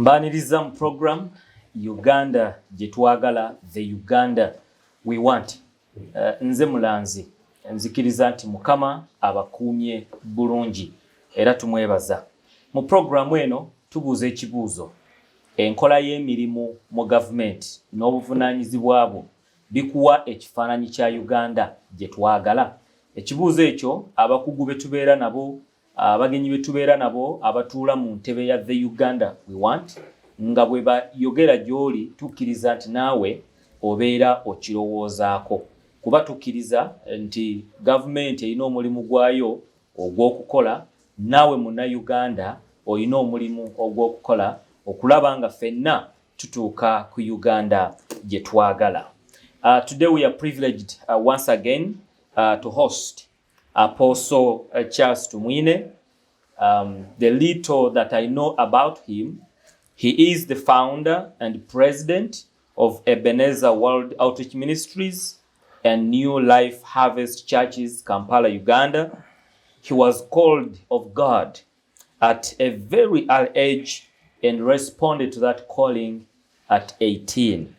Mbaniriza mu program Uganda gye twagala, the Uganda we want. Nze Mulanzi nzikiriza nti Mukama abakuumye bulungi era tumwebaza. Mu program eno tubuuza ekibuuzo. Enkola y'emirimu mu government n'obuvunaanyizibwa bwo bikuwa ekifaananyi kya Uganda gye twagala? Ekibuuzo ekyo abakugu be tubeera nabo, abagenyi be tubeera nabo, abatuula mu ntebe ya the Uganda we want, nga bwe bayogera gy'oli tukkiriza nti naawe obeera okirowoozaako. Kuba tukkiriza nti gavumenti erina omulimu gwayo ogw'okukola, naawe munna-Uganda olina omulimu ogw'okukola okulaba nga ffenna tutuuka ku Uganda gye twagala. Today we are privileged once again to host Apostle Charles Tumwine'S. The little that I know about him, he is the founder and president of Ebenezer World Outreach Ministries and New Life Harvest Churches, Kampala, Uganda. He was called of God at a very early age and responded to that calling at 18.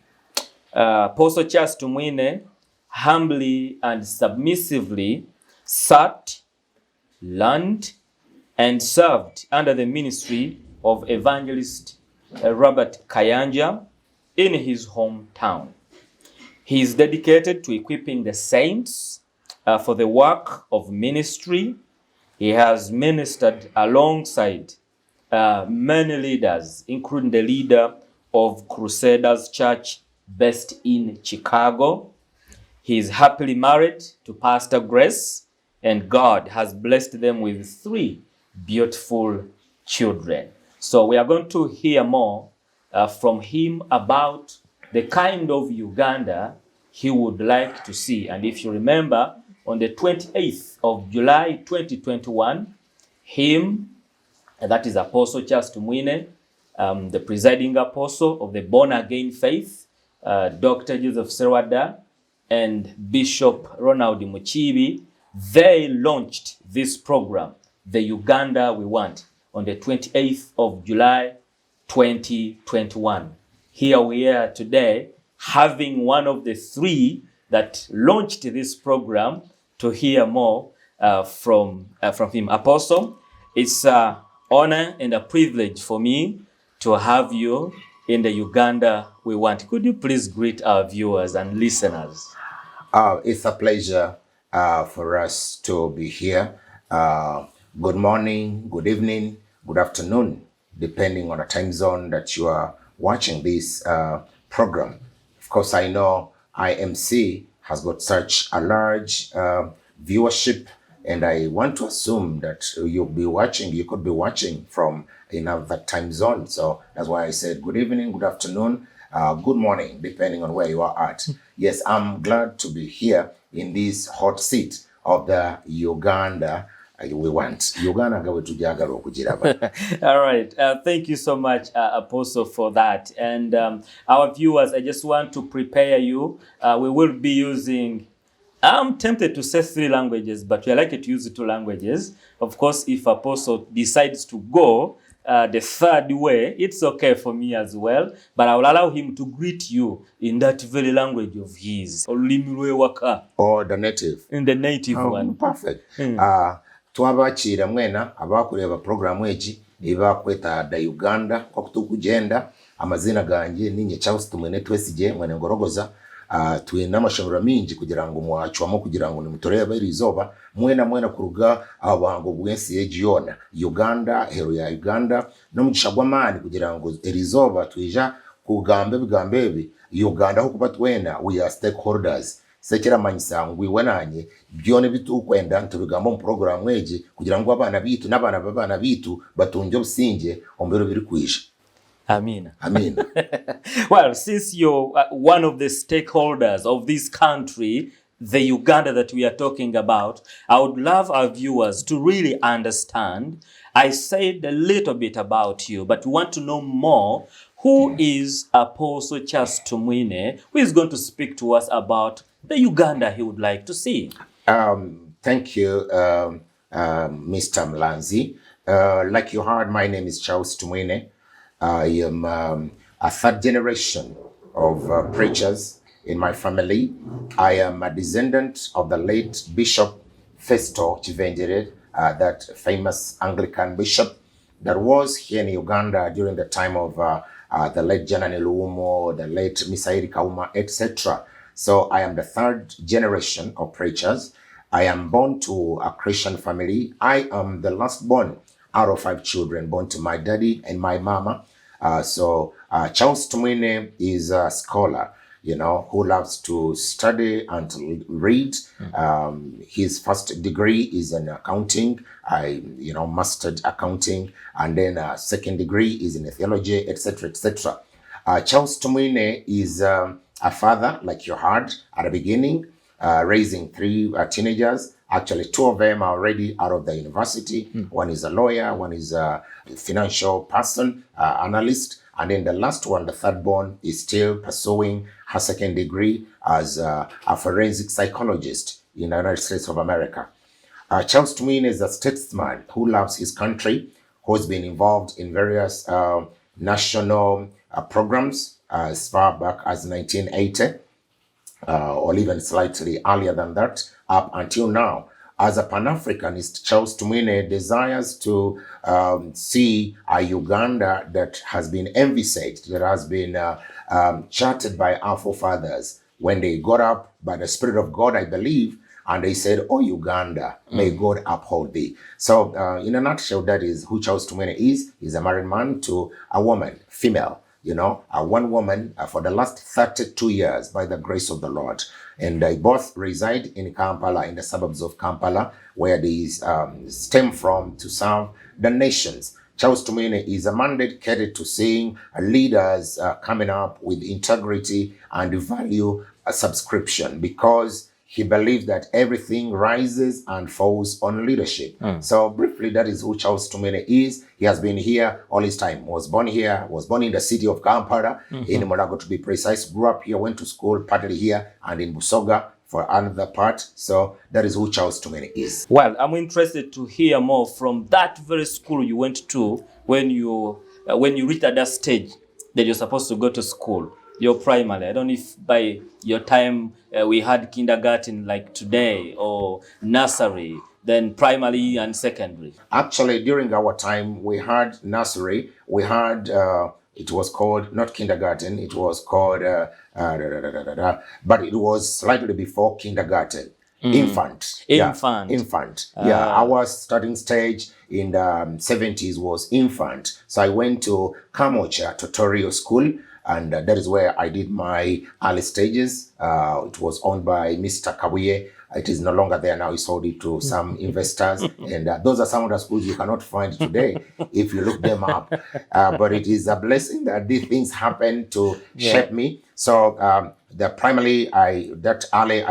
Apostle Charles Tumwine'S humbly and submissively sat, learned, and served under the ministry of evangelist Robert Kayanja in his hometown. He is dedicated to equipping the saints for the work of ministry. He has ministered alongside many leaders, including the leader of Crusaders Church based in Chicago. He is happily married to Pastor Grace, and God has blessed them with 3 beautiful children. So we are going to hear more from him about the kind of Uganda he would like to see. And if you remember, on the 28th of July 2021, him, and that is Apostle Charles Tumwine'S, the presiding apostle of the born-again faith, Dr. Joseph Serwada, and Bishop Ronald Muchibi, they launched this program, the Uganda We Want, on the 28th of July 2021. Here we are today, having one of the 3 that launched this program, to hear more from him. Apostle, it's an honor and a privilege for me to have you in the Uganda We Want. Could you please greet our viewers and listeners? It's a pleasure for us to be here. Good morning, good evening, good afternoon, depending on the time zone that you are watching this program. Of course, I know IMC has got such a large viewership, and I want to assume that you could be watching from another time zone. So that's why I said good evening, good afternoon, good morning, depending on where you are at. Yes, I'm glad to be here in this hot seat of the Uganda We Want. Uganda gawe tujagala okugiraba. All right. Thank you so much, Apostle, for that. And our viewers, I just want to prepare you. We will be using, I'm tempted to say 3 languages, but we are likely to use 2 languages. Of course, if Apostle decides to go the 3rd way, it's okay for me as well. But I will allow him to greet you in that very language of his. Or the native. In the native one. Perfect. Twabakira mwena abakureba programu egi ibakweta da Uganda kwa kutukugenda amazina ganjye ninye Charles Tumwine twesije mwene ngorogoza twina amashobora mingi kugira ngo mwacwamo kugira ngo nimutoreba irizoba mwena kuruga abango bwensi egiona Uganda hero ya Uganda no mugishagwamani kugira ngo irizoba twija kugambe bigambebi Uganda ho kuba twena we are stakeholders. Sekera manyisa ngwiwe nanye byone bitukwenda ntubigamba mu program eji kugira ngo abana bitu n'abana babana bitu batunje businge ombero biri kwisha. Amen. Amen. Well, since you're one of the stakeholders of this country, the Uganda that we are talking about, I would love our viewers to really understand. I said a little bit about you, but we want to know more. Who is Apostle Charles Tumwine'S, who is going to speak to us about the Uganda he would like to see? Thank you, Mr. Mlanzi. Like you heard, my name is Charles Tumwine'S. I am a third generation of preachers in my family. I am a descendant of the late Bishop Festo Chivenjere, that famous Anglican bishop that was here in Uganda during the time of the late Janani Luumo, the late Misairi Kauma, etc. So I am the third generation of preachers. I am born to a Christian family. I am the last born out of 5 children born to my daddy and my mama. Charles Tumwine is a scholar, who loves to study and to read. His first degree is in accounting. I mastered accounting, and then second degree is in theology, etc., etc. Charles Tumwine is a father, like you heard at the beginning, raising 3 teenagers. Actually, 2 of them are already out of the university. One is a lawyer, one is a financial person, analyst. And then the last one, the third born, is still pursuing her second degree as a forensic psychologist in the United States of America. Charles Tumwine is a statesman who loves his country, who has been involved in various national programs as far back as 1980. Or even slightly earlier than that, up until now. As a Pan-Africanist, Charles Tumwine desires to see a Uganda that has been envisaged, that has been charted by our forefathers when they got up by the Spirit of God, I believe, and they said, "Oh, Uganda, may God uphold thee." So in a nutshell, that is who Charles Tumwine is. He's a married man to a woman, female. One woman for the last 32 years by the grace of the Lord. And they both reside in Kampala, in the suburbs of Kampala, where these stem from to serve the nations. Charles Tumwine is a man dedicated to seeing leaders coming up with integrity and value a subscription, because he believes that everything rises and falls on leadership. So briefly, that is who Charles Tumwine is. He has been here all his time. Was born here, was born in the city of Kampala, in Monago to be precise. Grew up here, went to school partly here and in Busoga for another part. So that is who Charles Tumwine is. Well, I'm interested to hear more from that very school you went to when you reached at that stage that you're supposed to go to school. Your primary. I don't know if by your time we had kindergarten like today, or nursery, then primary and secondary. Actually, during our time, we had nursery. We had, it was called, not kindergarten, it was called, but it was slightly before kindergarten. Infant. Infant. Our starting stage in the 70s was infant. So I went to Kamocha Tutorial School, and that is where I did my early stages. It was owned by Mr. Kabuye. It is no longer there now. He sold it to some investors. And those are some of the schools you cannot find today if you look them up. But it is a blessing that these things happen to shape me. So the primarily, I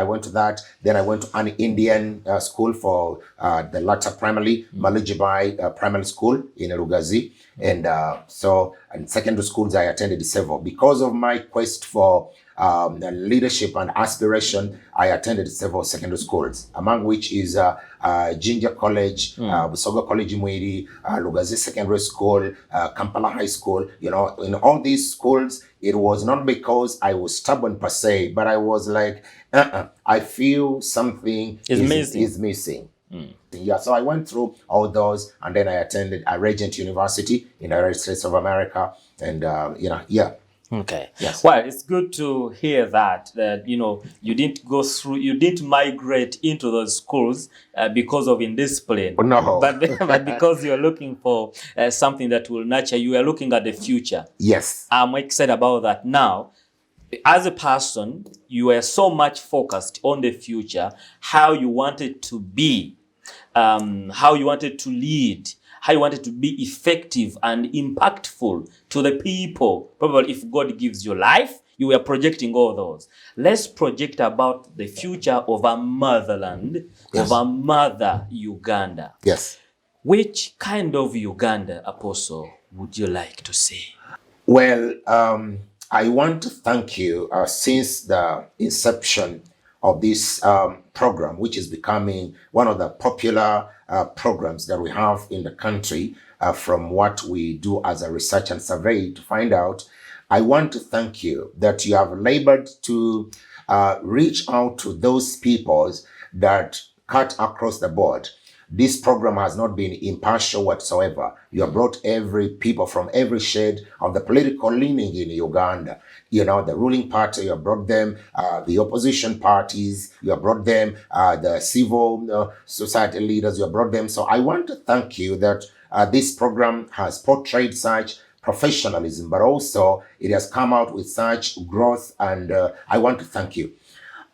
went to that. Then I went to an Indian school for the latter primarily, Malijibai Primary School in Rugazi. And and secondary schools, I attended several. Because of my quest for leadership and aspiration, I attended several secondary schools, among which is Jinja College, Busoga College Mwiri, Lugazi Secondary School, Kampala High School. In all these schools, it was not because I was stubborn per se, but I was like, I feel something is missing. Yeah, so I went through all those, and then I attended a Regent University in the United States of America, and Okay. Yes. Well, it's good to hear that you didn't migrate into those schools because of indiscipline. No. But because you're looking for something that will nurture you, are looking at the future. Yes. I'm excited about that. Now, as a person, you were so much focused on the future, how you wanted to be, how you wanted to lead, how you wanted to be effective and impactful to the people. Probably if God gives you life, you were projecting all those. Let's project about the future of our motherland, of our mother Uganda. Yes. Which kind of Uganda, Apostle, would you like to see? Well, I want to thank you since the inception of this program, which is becoming one of the popular programs that we have in the country, from what we do as a research and survey to find out, I want to thank you that you have labored to reach out to those peoples that cut across the board. This program has not been impartial whatsoever. You have brought every people from every shade of the political leaning in Uganda. You know, the ruling party, you have brought them, the opposition parties, you have brought them, the civil society leaders, you have brought them. So I want to thank you that this program has portrayed such professionalism, but also it has come out with such growth, and I want to thank you.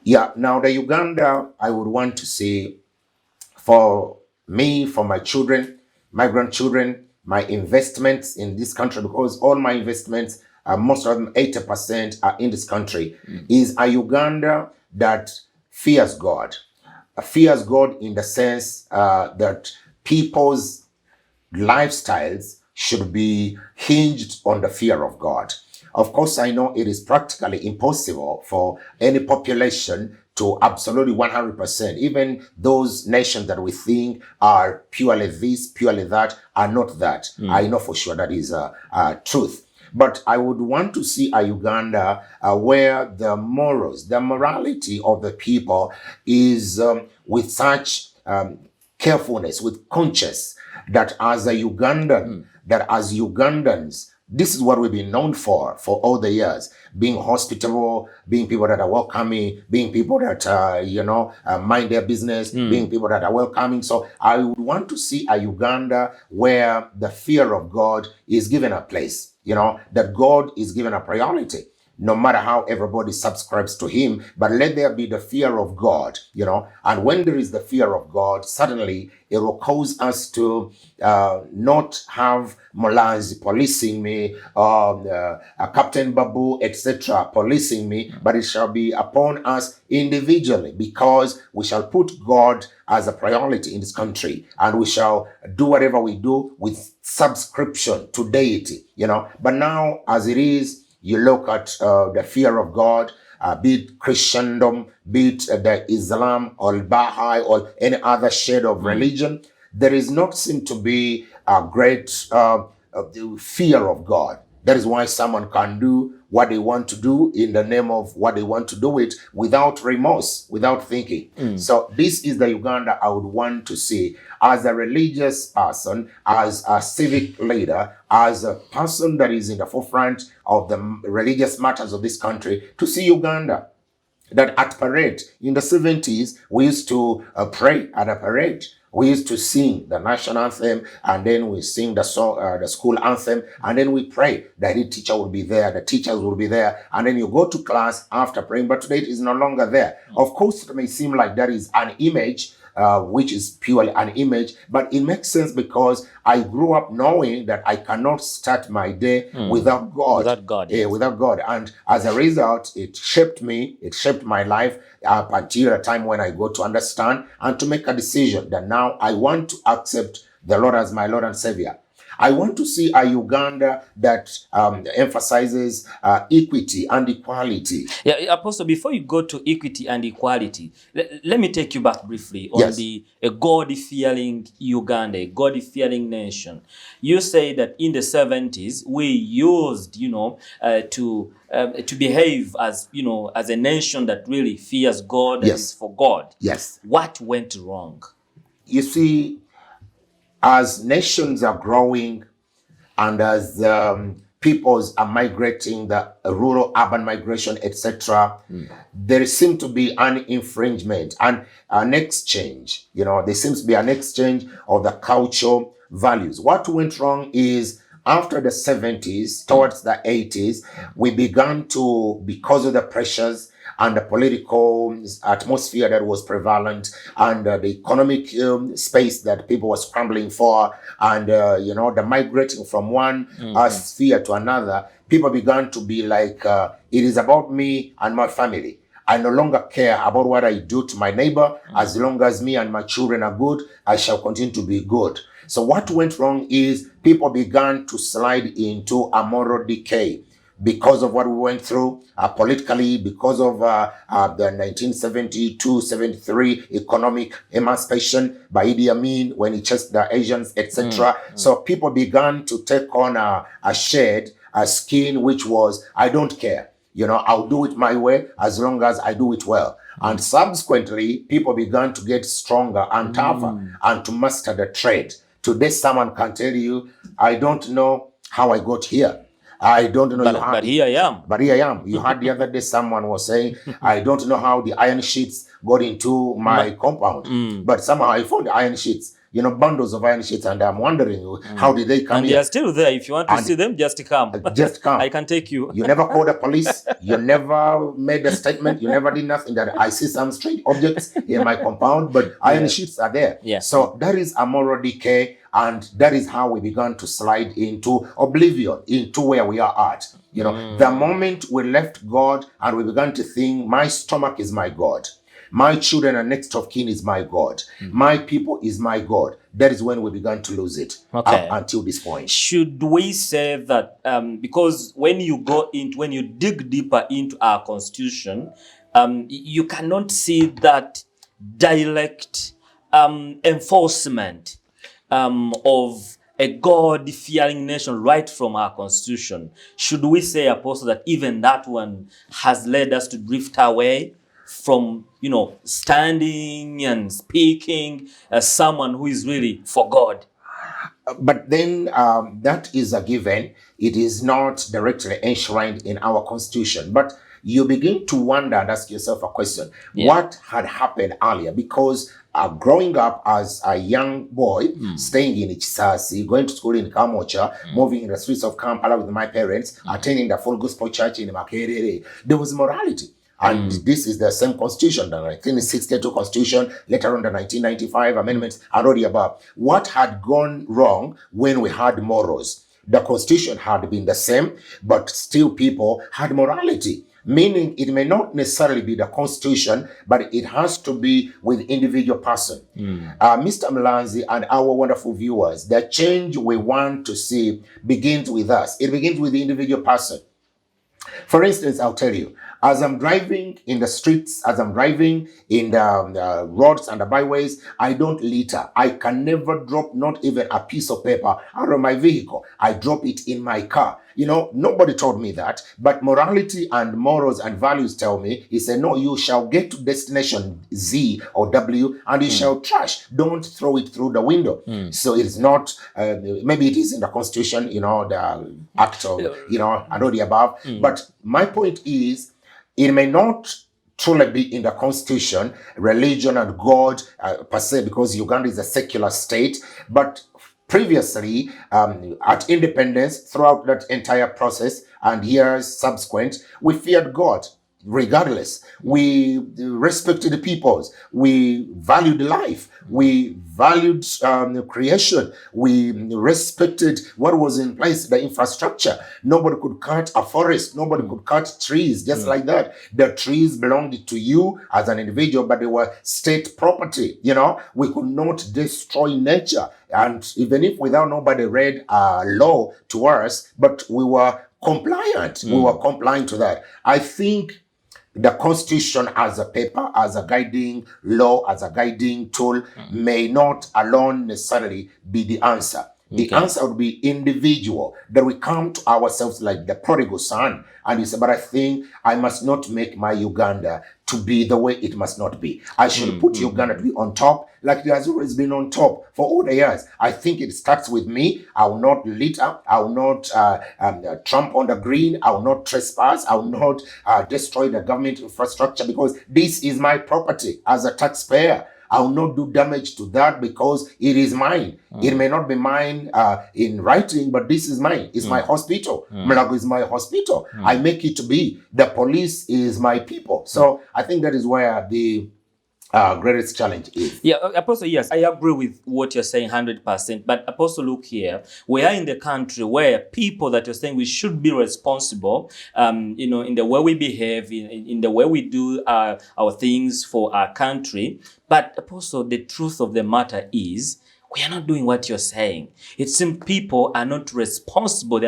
Yeah, now the Uganda, I would want to say, for me, for my children, my grandchildren, my investments in this country, because all my investments, most of them, 80% are in this country, is a Uganda that fears God. Fears God in the sense that people's lifestyles should be hinged on the fear of God. Of course, I know it is practically impossible for any population to absolutely 100%. Even those nations that we think are purely this, purely that, are not that. I know for sure that is a truth. But I would want to see a Uganda where the morals, the morality of the people is with such carefulness, with conscience, that as a Ugandan, that as Ugandans, this is what we've been known for all the years. Being hospitable, being people that are welcoming, being people that, mind their business, being people that are welcoming. So I would want to see a Uganda where the fear of God is given a place, that God is given a priority. No matter how everybody subscribes to him, but let there be the fear of God, and when there is the fear of God, suddenly it will cause us to not have Molanzi policing me, Captain Babu, etc. policing me, but it shall be upon us individually, because we shall put God as a priority in this country, and we shall do whatever we do with subscription to deity, But now, as it is, you look at the fear of God, be it Christendom, be it the Islam or Baha'i or any other shade of religion, there is not seem to be a great fear of God. That is why someone can do what they want to do in the name of what they want to do it without remorse, without thinking. So this is the Uganda I would want to see as a religious person, as a civic leader, as a person that is in the forefront of the religious matters of this country, to see Uganda that at parade in the 70s, we used to pray at a parade. We used to sing the national anthem, and then we sing the song, the school anthem, and then we pray. The head teacher will be there, the teachers will be there, and then you go to class after praying. But today it is no longer there. Of course, it may seem like that is an image, which is purely an image, but it makes sense because I grew up knowing that I cannot start my day without God. Without God, yes. Without God. And as a result, it shaped me, it shaped my life up until a time when I got to understand and to make a decision that now I want to accept the Lord as my Lord and Savior. I want to see a Uganda that emphasizes equity and equality. Yeah, Apostle, before you go to equity and equality, let me take you back briefly on a God-fearing Uganda, a God-fearing nation. You say that in the 70s, we used, to behave as, as a nation that really fears God and is for God. Yes. What went wrong? You see, as nations are growing and as peoples are migrating, the rural urban migration, etc., there seems to be an infringement and an exchange. There seems to be an exchange of the cultural values. What went wrong is after the 70s, towards the 80s, we began to, because of the pressures and the political atmosphere that was prevalent and the economic space that people were scrambling for, and the migrating from one sphere to another, people began to be like, it is about me and my family. I no longer care about what I do to my neighbor. As long as me and my children are good, I shall continue to be good. So what went wrong is people began to slide into a moral decay. because of what we went through politically, because of the 1972-73 economic emancipation by Idi Amin when he chased the Asians, etc. So people began to take on a skin which was, I don't care. You know, I'll do it my way as long as I do it well. And subsequently, people began to get stronger and tougher and to master the trade. Today, someone can tell you, I don't know how I got here. I don't know. But here I am. But here I am. You heard the other day someone was saying, I don't know how the iron sheets got into my compound. But somehow I found the iron sheets. You know, bundles of iron sheets, and I'm wondering how did they come and here? They are still there. If you want to see them, just come. Just come. I can take you. You never called the police. You never made a statement. You never did nothing. That I see some strange objects in my compound, but iron sheets are there. Yeah. So that is a moral decay, and that is how we began to slide into oblivion, into where we are at. You know, the moment we left God and we began to think, my stomach is my God. My children and next of kin is my God. My people is my God. That is when we began to lose it up until this point. Should we say that because when you dig deeper into our constitution, you cannot see that direct enforcement of a God-fearing nation right from our constitution? Should we say, Apostle, that even that one has led us to drift away from, you know, standing and speaking as someone who is really for God? But then that is a given. It is not directly enshrined in our constitution. But you begin to wonder and ask yourself a question. What had happened earlier? Because growing up as a young boy, staying in Ichisasi, going to school in Kamocha, moving in the streets of Kampala with my parents, attending the Full Gospel Church in Makerere, there was morality. And this is the same constitution, the 1962 constitution, later on the 1995 amendments, and all the above. What had gone wrong when we had morals? The constitution had been the same, but still people had morality. Meaning it may not necessarily be the constitution, but it has to be with individual person. Mr. Mlanzi and our wonderful viewers, the change we want to see begins with us. It begins with the individual person. For instance, I'll tell you, as I'm driving in the streets, as I'm driving in the roads and the byways, I don't litter. I can never drop not even a piece of paper out of my vehicle. I drop it in my car. You know, nobody told me that, but morality and morals and values tell me, he said, no, you shall get to destination Z or W and you shall trash. Don't throw it through the window. So it's not, maybe it is in the constitution, you know, the act of, you know, and all the above. But my point is, it may not truly be in the constitution, religion and God per se, because Uganda is a secular state, but previously, at independence, throughout that entire process and years subsequent, we feared God regardless. We respected the peoples. We valued life. We valued creation. We respected what was in place, the infrastructure. Nobody could cut a forest. Nobody could cut trees just like that. The trees belonged to you as an individual, but they were state property. You know, we could not destroy nature. And even if without nobody read law to us, but we were compliant. We were complying to that. I think the constitution as a paper, as a guiding law, as a guiding tool may not alone necessarily be the answer. The answer would be individual, that we come to ourselves like the prodigal son. And you say, but I think I must not make my Uganda to be the way it must not be. I should put Uganda to be on top, like it has always been on top for all the years. I think it starts with me. I will not litter. I will not tramp on the green. I will not trespass. I will not destroy the government infrastructure, because this is my property as a taxpayer. I will not do damage to that because it is mine. It may not be mine in writing, but this is mine. It's my hospital. Mulago is my hospital. I make it to be. The police is my people. So I think that is where the greatest challenge is. Yeah, Apostle, yes, I agree with what you're saying 100%. But Apostle, look here, we are in the country where people that you're saying we should be responsible, you know, in the way we behave, in the way we do our things for our country. But Apostle, the truth of the matter is, we are not doing what you're saying. It seems people are not responsible.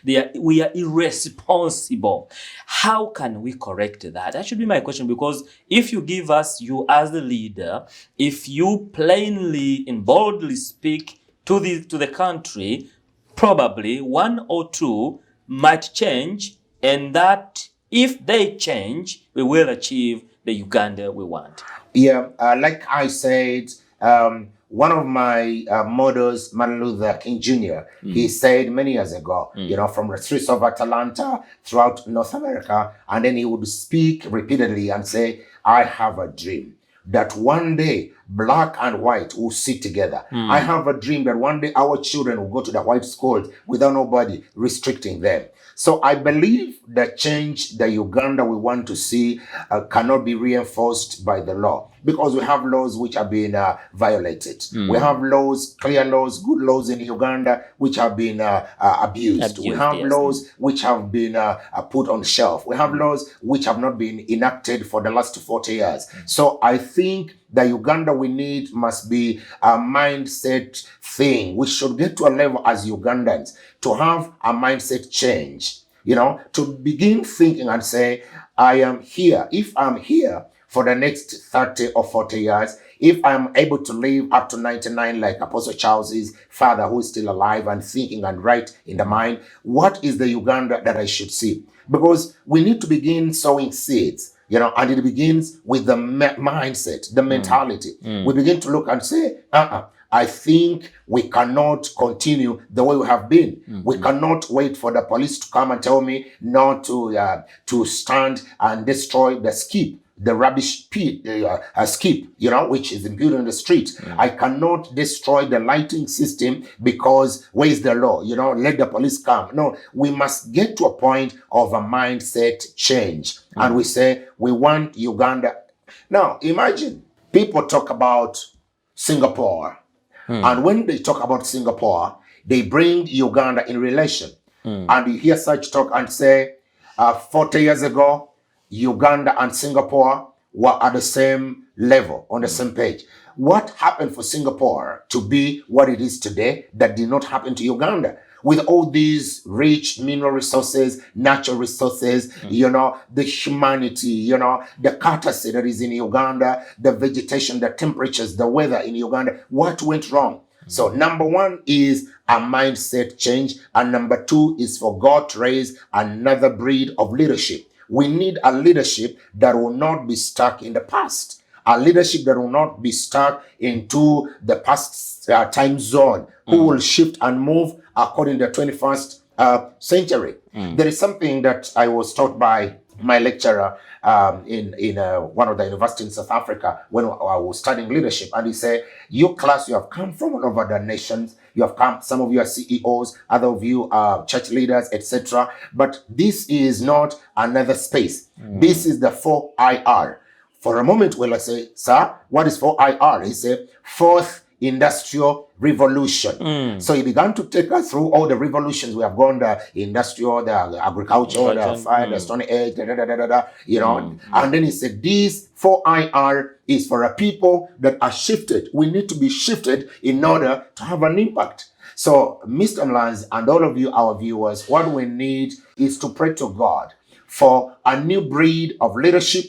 We are irresponsible. How can we correct that? That should be my question, because if you give us, you as the leader, if you plainly and boldly speak to the country, probably one or two might change, and that if they change, we will achieve the Uganda we want. Yeah, like I said, one of my models, Martin Luther King Jr., he said many years ago, from the streets of Atlanta throughout North America, and then he would speak repeatedly and say, I have a dream that one day black and white will sit together. I have a dream that one day our children will go to the white schools without nobody restricting them. So I believe the change, the Uganda we want to see cannot be reinforced by the law, because we have laws which have been violated. We have laws, clear laws, good laws in Uganda which have been abused. We have laws which have been put on shelf. We have laws which have not been enacted for the last 40 years. So I think the Uganda we need must be a mindset thing. We should get to a level as Ugandans to have a mindset change, to begin thinking and say, I am here. If I'm here for the next 30 or 40 years, if I'm able to live up to 99 like Apostle Charles's father who is still alive and thinking and right in the mind, what is the Uganda that I should see? Because we need to begin sowing seeds, and it begins with the mindset, the mentality. We begin to look and say, I think we cannot continue the way we have been. We cannot wait for the police to come and tell me not to stand and destroy the skip, the rubbish pit, skip, which is imbued in the street. I cannot destroy the lighting system because where is the law? Let the police come. No, we must get to a point of a mindset change. And we say, we want Uganda. Now, imagine people talk about Singapore. And when they talk about Singapore, they bring Uganda in relation. And you hear such talk and say, 40 years ago, Uganda and Singapore were at the same level, on the same page. What happened for Singapore to be what it is today that did not happen to Uganda? With all these rich mineral resources, natural resources, the humanity, the courtesy that is in Uganda, the vegetation, the temperatures, the weather in Uganda, what went wrong? So number one is a mindset change. And number two is for God to raise another breed of leadership. We need a leadership that will not be stuck in the past. A leadership that will not be stuck into the past time zone, who will shift and move according to the 21st century. There is something that I was taught by my lecturer in one of the universities in South Africa when I was studying leadership. And he said, you class, you have come from all over the nations. You have come, some of you are CEOs, other of you are church leaders, etc. But this is not another space. This is the 4IR. For a moment, well, I say, sir, what is 4IR? He said, Fourth Industrial Revolution. So he began to take us through all the revolutions we have gone, the industrial, the agricultural, the fire, the Stone Age, and then he said, this 4IR is for a people that are shifted. We need to be shifted in order to have an impact. So, Mr. Mlanz and all of you, our viewers, what we need is to pray to God for a new breed of leadership,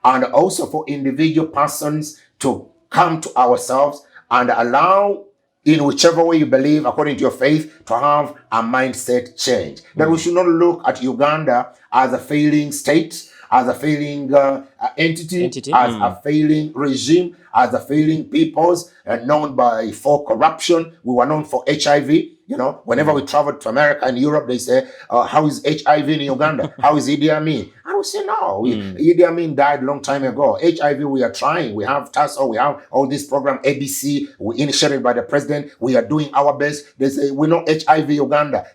and also for individual persons to come to ourselves and allow, in whichever way you believe, according to your faith, to have a mindset change. That we should not look at Uganda as a failing state, as a failing entity, as a failing regime, as a failing peoples, known for corruption. We were known for HIV. Whenever we traveled to America and Europe, they say, how is HIV in Uganda? How is Idi Amin? I would say, no, Idi Amin died a long time ago. HIV, we are trying. We have TASO, we have all this program, ABC, we initiated by the president. We are doing our best. They say, we know HIV Uganda.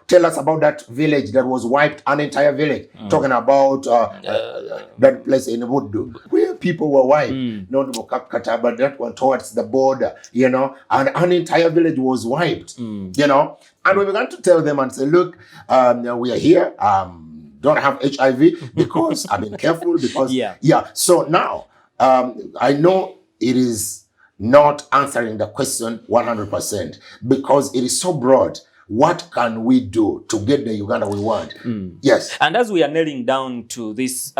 Tell us about that village that was wiped, an entire village. Talking about that place in Wooddu, where people were wiped. Not Bukakata, but that one towards the border, and an entire village was wiped. And we began to tell them and say, look, we are here, don't have HIV because I've been careful because, So now, I know it is not answering the question 100% because it is so broad. What can we do to get the Uganda we want? Yes. And as we are nailing down to this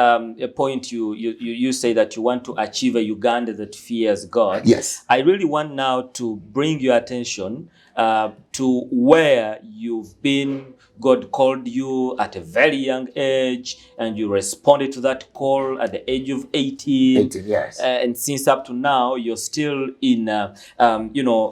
point, you say that you want to achieve a Uganda that fears God. Yes. I really want now to bring your attention to where you've been. God called you at a very young age, and you responded to that call at the age of 18. 18, yes. And since up to now, you're still in,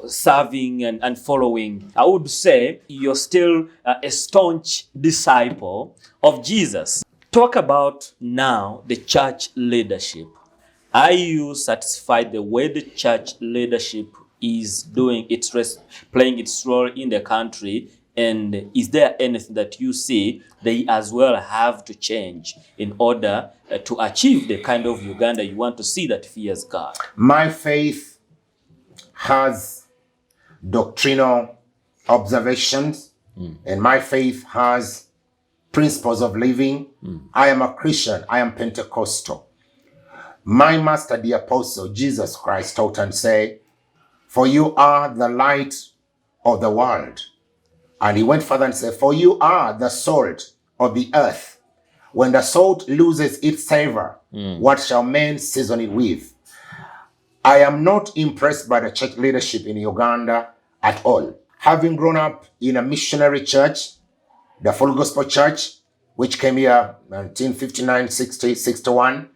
serving and following. I would say you're still a staunch disciple of Jesus. Talk about now the church leadership. Are you satisfied the way the church leadership is doing playing its role in the country? And is there anything that you see they as well have to change in order to achieve the kind of Uganda you want to see that fears God? My faith has doctrinal observations, and my faith has principles of living. I am a Christian. I am Pentecostal. My master, the apostle, Jesus Christ, taught and said, "For you are the light of the world." And he went further and said, "For you are the salt of the earth. When the salt loses its savor, what shall men season it with?" I am not impressed by the church leadership in Uganda at all. Having grown up in a missionary church, the Full Gospel Church, which came here in 1959, 60, 61,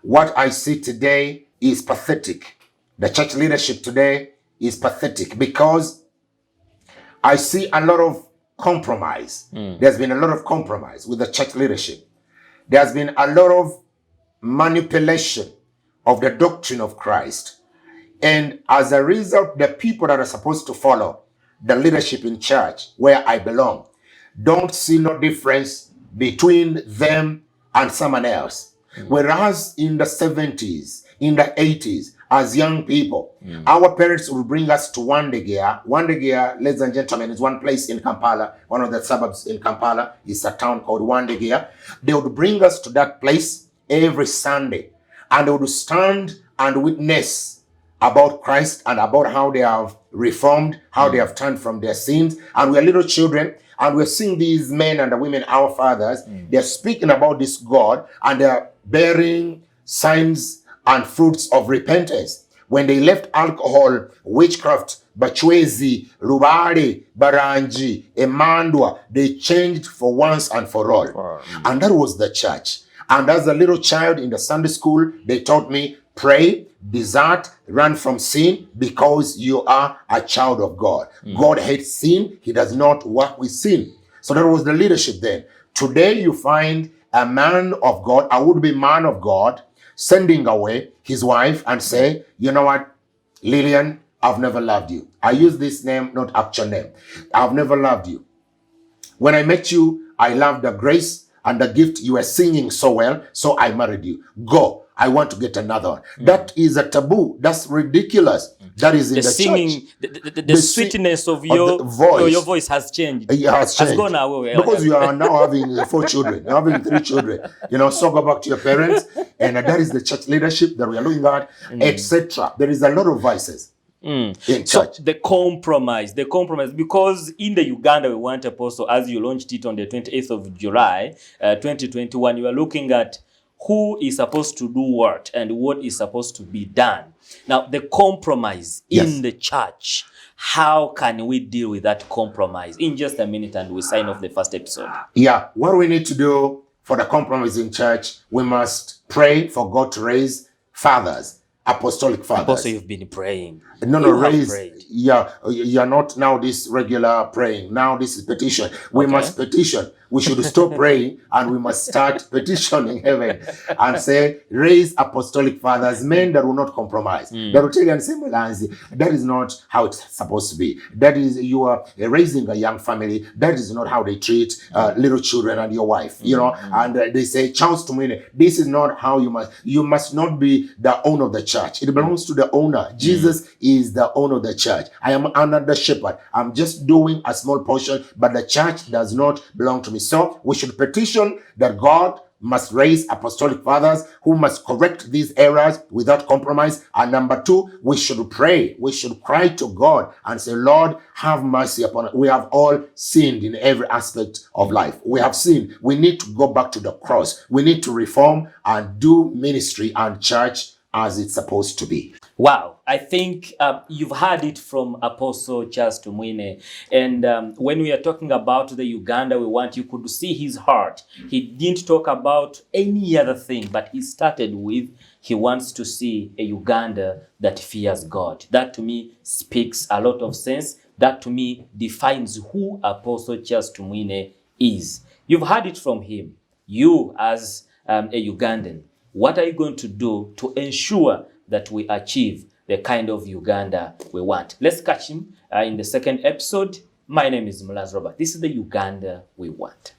what I see today is pathetic. The church leadership today is pathetic because I see a lot of compromise. There's been a lot of compromise with the church leadership. There's been a lot of manipulation of the doctrine of Christ. And as a result, the people that are supposed to follow the leadership in church, where I belong, don't see no difference between them and someone else. Whereas in the 70s, in the 80s, as young people, our parents would bring us to Wandegeya. Wandegeya, ladies and gentlemen, is one place in Kampala, one of the suburbs in Kampala. It's a town called Wandegeya. They would bring us to that place every Sunday, and they would stand and witness about Christ and about how they have reformed, how they have turned from their sins. And we're little children, and we're seeing these men and the women, our fathers, they're speaking about this God, and they're bearing signs and fruits of repentance. When they left alcohol, witchcraft, bachwezi, rubare, baranji, emandwa, they changed for once and for all. And that was the church. And as a little child in the Sunday school, they taught me, pray, desert, run from sin, because you are a child of God. God hates sin. He does not work with sin. So that was the leadership then. Today you find a man of God, a would-be man of God, sending away his wife and say, "You know what, Lillian, I've never loved you." I use this name, not actual name. "I've never loved you. When I met you, I loved the grace and the gift. You were singing so well, so I married you. Go. I want to get another one." That is a taboo. That's ridiculous. That is in the singing, church. the sweetness of your voice has changed. It has changed. Has gone away. Because you are now having 4 children. You're having 3 children. So go back to your parents. And that is the church leadership that we are looking at, etc. There is a lot of vices in church. So the compromise, because in the Uganda We Want Apostle, as you launched it on the 28th of July, 2021, you are looking at who is supposed to do what and what is supposed to be done. Now, the compromise in the church, how can we deal with that compromise? In just a minute, and we sign off the first episode. Yeah, what we need to do for the compromise in church, we must pray for God to raise fathers, apostolic fathers. Apostle, you've been praying. No, raise. Yeah, you're not now this regular praying. Now this is petition. We must petition. We should stop praying and we must start petitioning heaven and say, raise apostolic fathers, men that will not compromise. That will tell you and say, that is not how it's supposed to be. That is, you are raising a young family. That is not how they treat little children and your wife, and they say, Charles Tumwine'S, this is not how you must not be the owner of the church. It belongs to the owner. Jesus is the owner of the church. I am under the shepherd. I'm just doing a small portion, but the church does not belong to me. So we should petition that God must raise apostolic fathers who must correct these errors without compromise. And number two, we should pray. We should cry to God and say, Lord, have mercy upon us. We have all sinned in every aspect of life. We have sinned. We need to go back to the cross. We need to reform and do ministry and church as it's supposed to be. Wow, I think you've heard it from Apostle Charles Tumwine'S. And when we are talking about the Uganda we want, you could see his heart. He didn't talk about any other thing, but he started with, he wants to see a Uganda that fears God. That to me speaks a lot of sense. That to me defines who Apostle Charles Tumwine'S is. You've heard it from him. You as a Ugandan, what are you going to do to ensure that we achieve the kind of Uganda we want? Let's catch him in the second episode. My name is Mulanzi Robert. This is the Uganda we want.